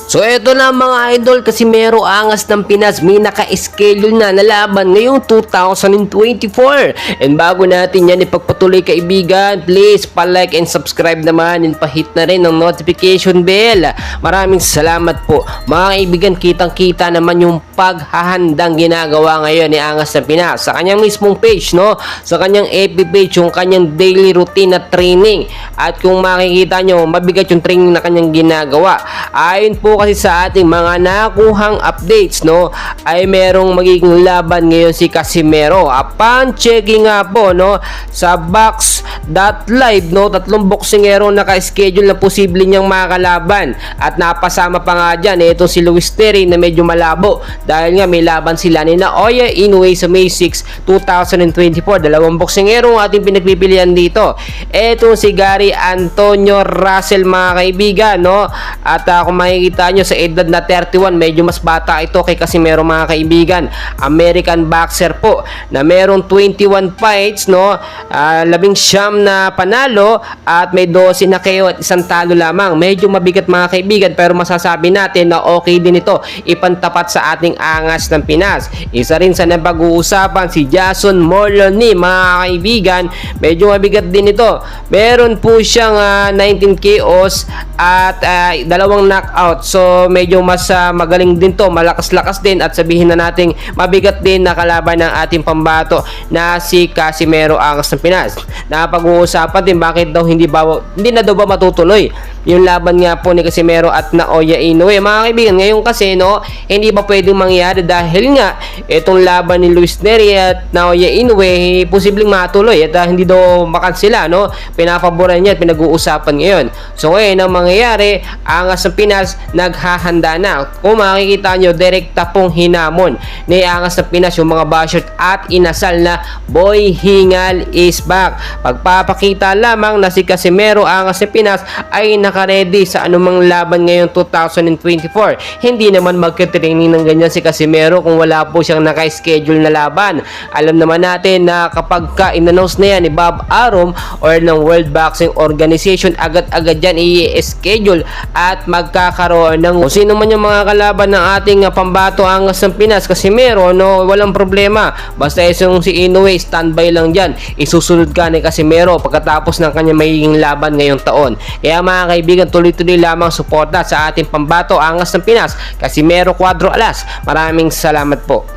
So eto na mga idol, kasi Casimero Angas ng Pinas may naka-schedule na laban ngayong 2024. And bago natin yan ipagpatuloy kaibigan, please pa-like and subscribe naman and pa-hit na rin ng notification bell. Maraming salamat po. Mga kaibigan, kitang-kita naman yung paghahandang ginagawa ngayon ni Angas ng Pinas sa kanyang mismong page, no? Sa kanyang FB page, yung kanyang daily routine na training. At kung makikita nyo, mabigat yung training na kanyang ginagawa. Ayon po kasi sa ating mga nakuhang updates, no, ay merong magiging laban ngayon si Casimero. Upon checking nga po, no, sa box.live, no, 3 boksingero naka-schedule na posible niyang makalaban. At napasama pa nga dyan, ito si Luis Terry na medyo malabo dahil nga may laban sila ni Naoya Inoue sa May 6, 2024. 2 boksingero ang ating pinagpipilian dito. Ito si Gary Antonio Russell, mga kaibigan, no, at kung makikita nyo sa edad na 31, medyo mas bata ito kay Casimero, mga kaibigan. American boxer po na merong 21 fights, no, 19 na panalo at may 12 na KO at 1 talo lamang. Medyo mabigat, mga kaibigan, pero masasabi natin na okay din ito ipantapat sa ating Angas ng Pinas. Isa rin sa napag-uusapan si Jason Morloni, mga kaibigan. Medyo mabigat din ito. Meron po siyang 19 KOs at 2 knockout. So medyo mas magaling din to, malakas-lakas din, at sabihin na nating mabigat din na kalaban ng ating pambato na si Casimero Angas ng Pinas. Napag-uusapan din bakit daw hindi na daw ba matutuloy yung laban nga po ni Casimero at Naoya Inoue. Mga kaibigan, ngayon kasi, no, hindi pa pwedeng mangyari dahil nga itong laban ni Luis Terry at Naoya Inoue posibleng matuloy at hindi daw makansela, no. Pinapaboran niya at pinag-uusapan ngayon. So ngayon ang mangyayari, Angas ng Pinas naghahanda na. Kung makikita nyo, direkta pong hinamon ni Angas ng Pinas yung mga basher at inasal na Boy Hingal is back. Pagpapakita lamang na si Casimero Angas ng Pinas ay naka-ready sa anumang laban ngayong 2024. Hindi naman magka-training ng ganyan si Casimero kung wala po siyang naka-schedule na laban. Alam naman natin na kapag in-announce na yan ni Bob Arum or ng World Boxing Organization, agad-agad yan i-schedule at magkakaroon ng kung sino man yung mga kalaban ng ating pambato Angas ng Pinas. Casimero, no, walang problema. Basta isang si Inoue, standby lang dyan. Isusunod ka ni Casimero pagkatapos ng kanya magiging laban ngayong taon. Kaya mga kaibigan, tuloy-tuloy lamang suporta sa ating pambato Angas ng Pinas, Casimero Cuadro Alas. Maraming salamat po.